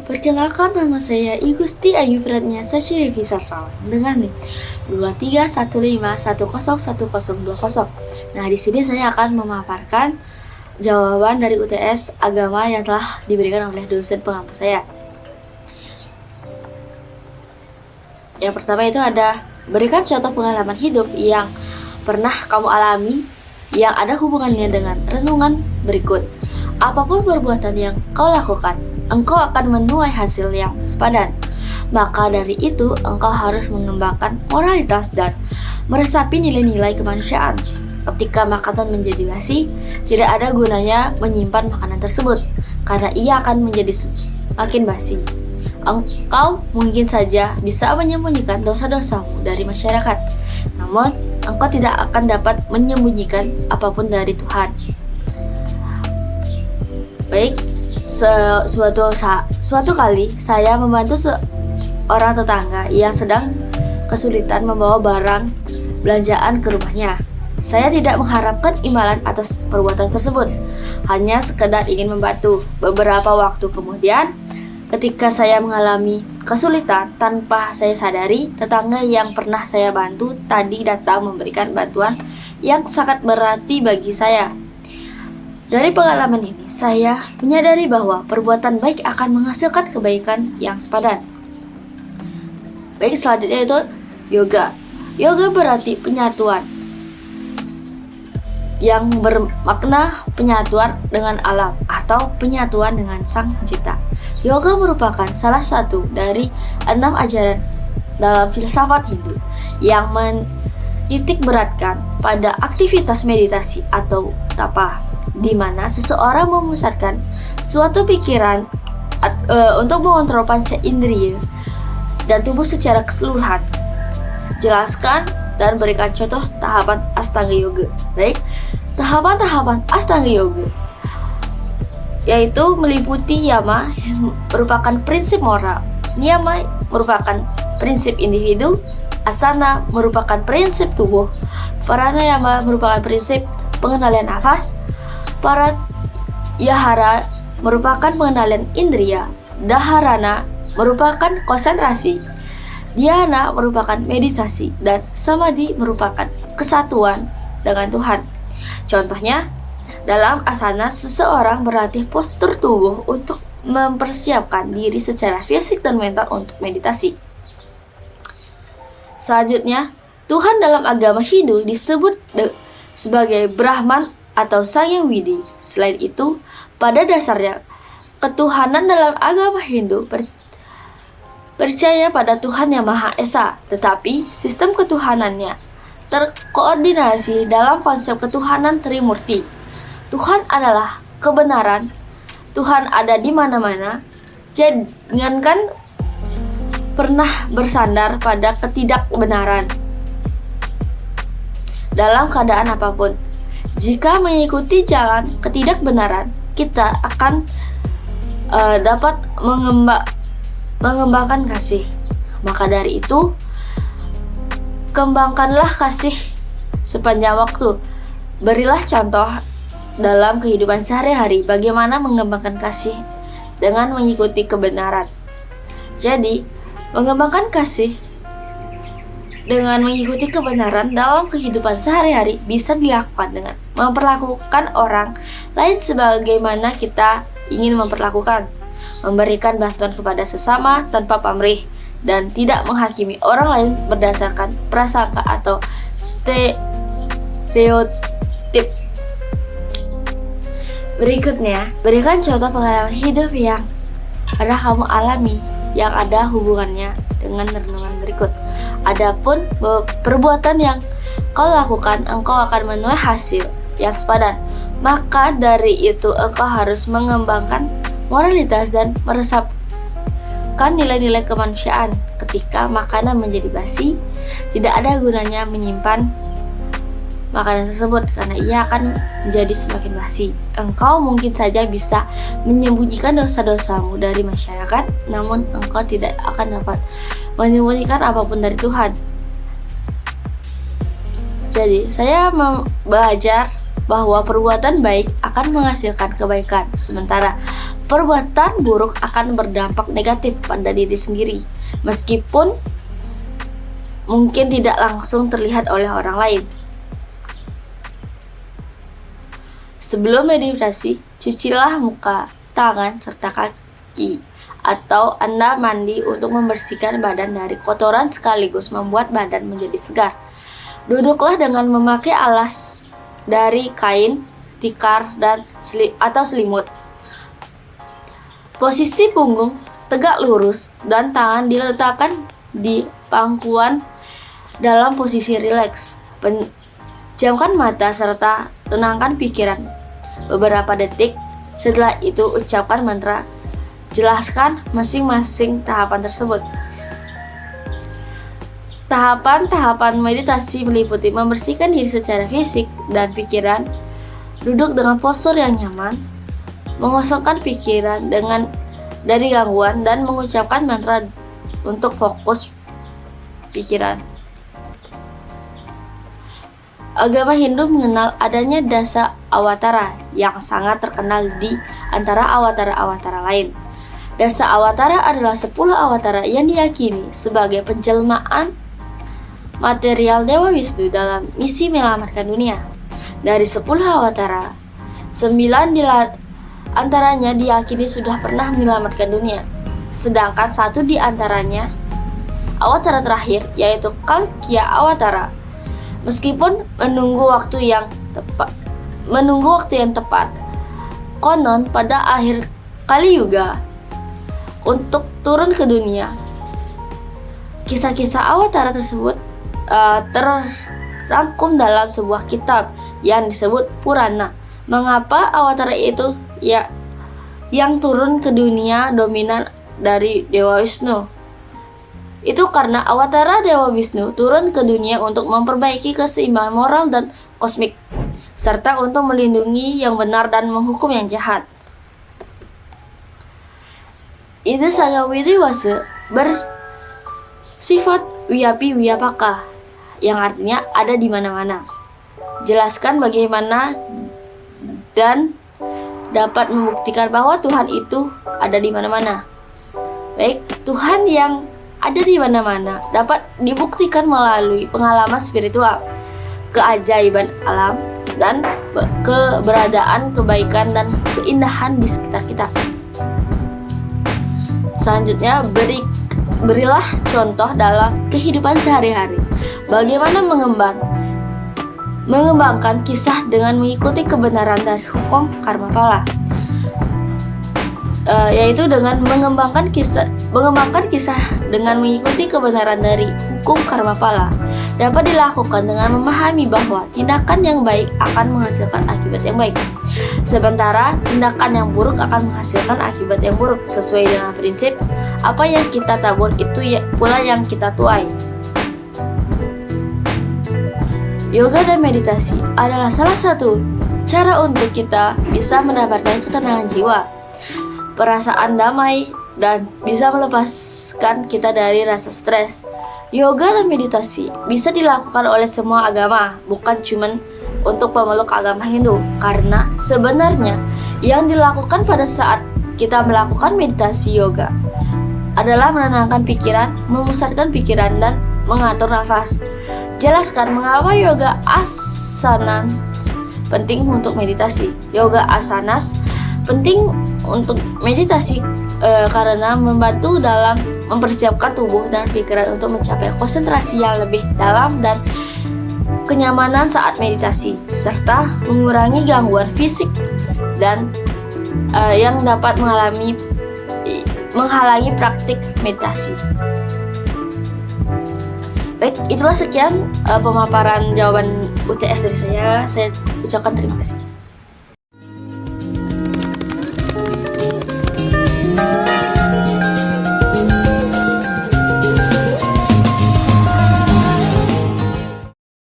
Perkenalkan, nama saya Igusti Ayu Pratnyasa Devi Sasrawan dengan NIM 2315101020. Nah, di sini saya akan memaparkan jawaban dari UTS agama yang telah diberikan oleh dosen pengampu saya. Yang pertama itu ada berikan contoh pengalaman hidup yang pernah kamu alami yang ada hubungannya dengan renungan berikut. Apapun perbuatan yang kau lakukan, engkau akan menuai hasil yang sepadan. Maka dari itu, engkau harus mengembangkan moralitas dan meresapi nilai-nilai kemanusiaan. Ketika makanan menjadi basi, tidak ada gunanya menyimpan makanan tersebut, karena ia akan menjadi semakin basi. Engkau mungkin saja bisa menyembunyikan dosa-dosamu dari masyarakat, namun engkau tidak akan dapat menyembunyikan apapun dari Tuhan. Baik, suatu kali saya membantu seorang tetangga yang sedang kesulitan membawa barang belanjaan ke rumahnya. Saya tidak mengharapkan imbalan atas perbuatan tersebut, hanya sekedar ingin membantu. Beberapa waktu kemudian, ketika saya mengalami kesulitan tanpa saya sadari, tetangga yang pernah saya bantu tadi datang memberikan bantuan yang sangat berarti bagi saya. Dari pengalaman ini, saya menyadari bahwa perbuatan baik akan menghasilkan kebaikan yang sepadan. Baik, selanjutnya itu yoga. Yoga berarti penyatuan, yang bermakna penyatuan dengan alam atau penyatuan dengan Sang Pencipta. Yoga merupakan salah satu dari 6 ajaran dalam filsafat Hindu yang menitik beratkan pada aktivitas meditasi atau tapa, di mana seseorang memusatkan suatu pikiran untuk mengontrol panca indera dan tubuh secara keseluruhan. Jelaskan dan berikan contoh tahapan Astanga Yoga. Baik, tahapan-tahapan Astanga Yoga yaitu meliputi yama yang merupakan prinsip moral, niyama merupakan prinsip individu, asana merupakan prinsip tubuh, pranayama merupakan prinsip pengendalian nafas, pratyahara merupakan pengendalian indria, dharana merupakan konsentrasi, dhyana merupakan meditasi, dan samadhi merupakan kesatuan dengan Tuhan. Contohnya, dalam asana seseorang berlatih postur tubuh untuk mempersiapkan diri secara fisik dan mental untuk meditasi. Selanjutnya, Tuhan dalam agama Hindu disebut sebagai Brahman atau Sang Yang Widi. Selain itu, pada dasarnya ketuhanan dalam agama Hindu percaya pada Tuhan yang Maha Esa, tetapi sistem ketuhanannya terkoordinasi dalam konsep ketuhanan Trimurti. Tuhan adalah kebenaran. Tuhan ada di mana-mana. Jangankan pernah bersandar pada ketidakbenaran dalam keadaan apapun. Jika mengikuti jalan ketidakbenaran, kita akan dapat mengembangkan kasih. Maka dari itu, kembangkanlah kasih sepanjang waktu. Berilah contoh dalam kehidupan sehari-hari bagaimana mengembangkan kasih dengan mengikuti kebenaran. Jadi, mengembangkan kasih dengan mengikuti kebenaran dalam kehidupan sehari-hari bisa dilakukan dengan memperlakukan orang lain sebagaimana kita ingin memperlakukan, memberikan bantuan kepada sesama tanpa pamrih, dan tidak menghakimi orang lain berdasarkan prasangka atau stereotip. Berikutnya, berikan contoh pengalaman hidup yang pernah kamu alami yang ada hubungannya dengan renungan berikut. Adapun perbuatan yang kau lakukan, engkau akan menuai hasil yang sepadan. Maka dari itu, engkau harus mengembangkan moralitas dan meresapkan nilai-nilai kemanusiaan. Ketika makanan menjadi basi, tidak ada gunanya menyimpan makanan tersebut, karena ia akan menjadi semakin basi. Engkau mungkin saja bisa menyembunyikan dosa-dosamu dari masyarakat, namun engkau tidak akan dapat menyembunyikan apapun dari Tuhan. Jadi, saya belajar bahwa perbuatan baik akan menghasilkan kebaikan, sementara perbuatan buruk akan berdampak negatif pada diri sendiri, meskipun mungkin tidak langsung terlihat oleh orang lain. Sebelum meditasi, cucilah muka, tangan, serta kaki, atau Anda mandi untuk membersihkan badan dari kotoran sekaligus membuat badan menjadi segar. Duduklah dengan memakai alas dari kain, tikar, dan atau selimut. Posisi punggung tegak lurus dan tangan diletakkan di pangkuan dalam posisi rileks. Pejamkan mata serta tenangkan pikiran. Beberapa detik setelah itu ucapkan mantra. Jelaskan masing-masing tahapan tersebut. Tahapan-tahapan meditasi meliputi membersihkan diri secara fisik dan pikiran, duduk dengan postur yang nyaman, mengosongkan pikiran dari gangguan, dan mengucapkan mantra untuk fokus pikiran. Agama Hindu mengenal adanya dasa awatara yang sangat terkenal di antara awatara-awatara lain. Dasa awatara adalah 10 awatara yang diyakini sebagai penjelmaan material Dewa Wisnu dalam misi menyelamatkan dunia. Dari 10 awatara, 9 antaranya diyakini sudah pernah menyelamatkan dunia, sedangkan 1 di antaranya, awatara terakhir, yaitu Kalkia Awatara, meskipun menunggu waktu yang tepat, konon pada akhir Kali Yuga untuk turun ke dunia. Kisah-kisah awatara tersebut terrangkum dalam sebuah kitab yang disebut Purana. Mengapa awatara itu yang turun ke dunia dominan dari Dewa Wisnu? Itu karena awatara Dewa Wisnu turun ke dunia untuk memperbaiki keseimbangan moral dan kosmik, serta untuk melindungi yang benar dan menghukum yang jahat. Ide Sanga Widiwasa bersifat Wiyapi Wiyapaka, yang artinya ada di mana-mana. Jelaskan bagaimana dan dapat membuktikan bahwa Tuhan itu ada di mana-mana. Baik, Tuhan yang ada di mana-mana dapat dibuktikan melalui pengalaman spiritual, keajaiban alam, dan keberadaan kebaikan dan keindahan di sekitar kita. Selanjutnya, berilah contoh dalam kehidupan sehari-hari. Bagaimana mengembangkan kisah dengan mengikuti kebenaran dari hukum karma pala, yaitu dengan mengembangkan kisah dengan mengikuti kebenaran dari hukum karma pala dapat dilakukan dengan memahami bahwa tindakan yang baik akan menghasilkan akibat yang baik, sementara tindakan yang buruk akan menghasilkan akibat yang buruk, sesuai dengan prinsip apa yang kita tabur itu pula yang kita tuai. Yoga dan meditasi adalah salah satu cara untuk kita bisa mendapatkan ketenangan jiwa, perasaan damai, dan bisa melepaskan kita dari rasa stres. Yoga dan meditasi bisa dilakukan oleh semua agama, bukan cuma untuk pemeluk agama Hindu, karena sebenarnya yang dilakukan pada saat kita melakukan meditasi yoga adalah menenangkan pikiran, memusatkan pikiran, dan mengatur nafas. Jelaskan mengapa yoga asanas penting untuk meditasi. Yoga asanas penting untuk meditasi karena membantu dalam mempersiapkan tubuh dan pikiran untuk mencapai konsentrasi yang lebih dalam dan kenyamanan saat meditasi, serta mengurangi gangguan fisik dan yang dapat menghalangi praktik meditasi. Baik, itulah sekian pemaparan jawaban UTS dari saya. Saya ucapkan terima kasih.